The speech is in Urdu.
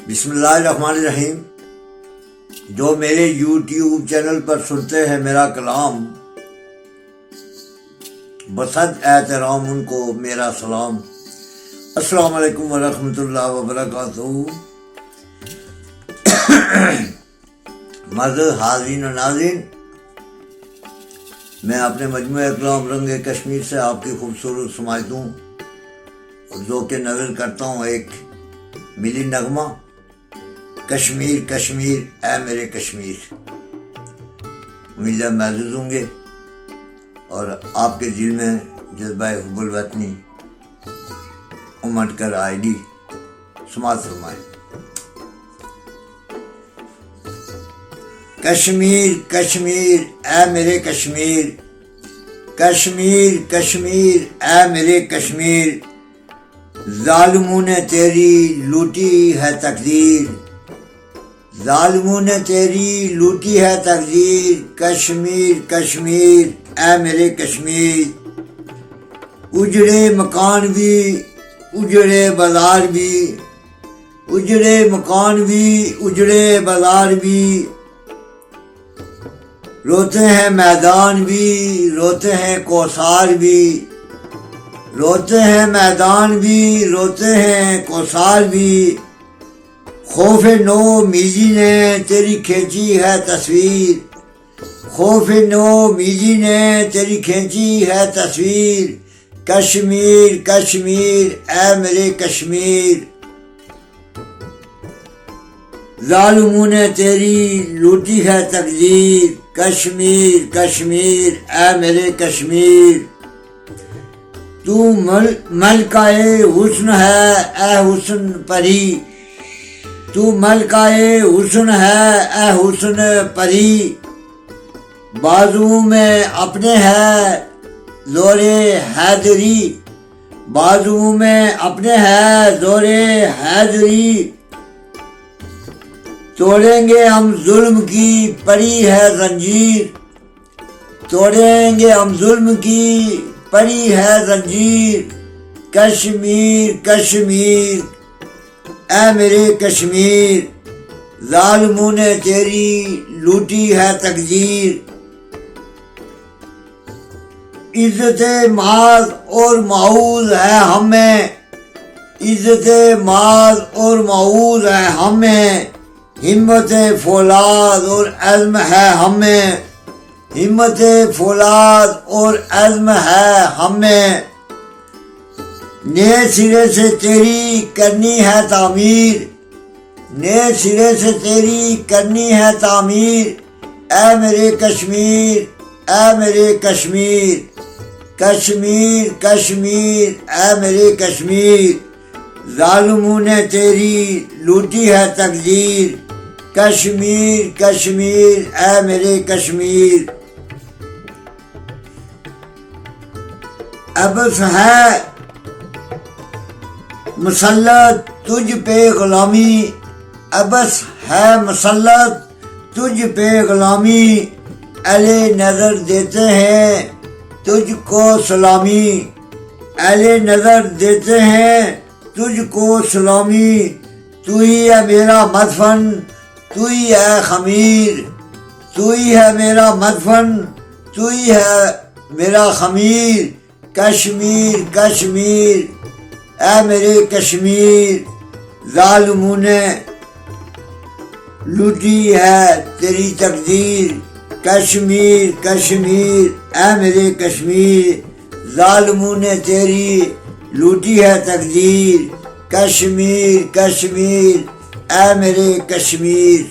بسم اللہ الرحمن الرحیم۔ جو میرے یوٹیوب چینل پر سنتے ہیں میرا کلام، بصد احترام ان کو میرا سلام۔ السلام علیکم ورحمۃ اللہ وبرکاتہ۔ معزز حاضرین و ناظرین، میں اپنے مجموعہ کلام رنگ کشمیر سے آپ کی خوبصورت سماعتوں ذوق نظر کرتا ہوں ایک ملی نغمہ، کشمیر کشمیر اے میرے کشمیر۔ امید ہے محظوظ ہوں گے اور آپ کے دل میں جذبہ حب الوطنی امٹ کر آئے گی۔ سماعت فرمائیں۔ کشمیر کشمیر اے میرے کشمیر، کشمیر کشمیر اے میرے کشمیر، ظالموں نے تیری لوٹی ہے تقدیر، ظالموں نے تیری لوٹی ہے تقدیر، کشمیر کشمیر اے میرے کشمیر۔ اجڑے مکان بھی، اجڑے بازار بھی، اجڑے مکان بھی، اجڑے بازار بھی، روتے ہیں میدان بھی، روتے ہیں کوثار بھی، روتے ہیں میدان بھی، روتے ہیں کوثار بھی، خوف نو میزی نے تیری کھینچی ہے تصویر، خوف نو میزی نے تیری کھینچی ہے تصویر، کشمیر کشمیر اے میرے کشمیر، ظالموں نے تیری لوٹی ہے تقدیر، کشمیر کشمیر اے میرے کشمیر۔ تو ملکہ حسن ہے اے حسن پری، تو ملکہ حسن ہے اے حسن پری، بازو میں اپنے ہے زور حیدری، بازو میں اپنے ہے زور حیدری، توڑیں گے ہم ظلم کی پڑی ہے زنجیر، توڑیں گے ہم ظلم کی پڑی ہے زنجیر، کشمیر کشمیر اے میرے کشمیر، ظالموں نے تیری لوٹی ہے تقدیر، عزت ماض اور معوض ہے ہمیں، عزت ماض اور معوض ہے ہمیں، ہمت فولاد اور عزم ہے ہمیں، ہمت فولاد اور عزم ہے ہمیں، نئے سرے سے تیری کرنی ہے تعمیر، نئے سرے سے تیری کرنی ہے تعمیر، اے میرے کشمیر اے میرے کشمیر، کشمیر کشمیر اے میرے کشمیر، ظالموں نے تیری لوٹی ہے تقدیر، کشمیر کشمیر اے میرے کشمیر۔ ابس ہے مسلط تجھ پہ غلامی، ابس ہے مسلط تجھ پہ غلامی، اہل نظر دیتے ہیں تجھ کو سلامی، اہل نظر دیتے ہیں تجھ کو سلامی، تو ہی ہے میرا مدفن، تو ہی ہے خمیر، تو ہی ہے میرا مدفن، تو ہی ہے میرا خمیر، کشمیر کشمیر اے میرے کشمیر، ظالموں نے لوٹی ہے تیری تقدیر، کشمیر کشمیر اے میرے کشمیر، ظالموں نے تیری لوٹی ہے تقدیر، کشمیر کشمیر اے میرے کشمیر۔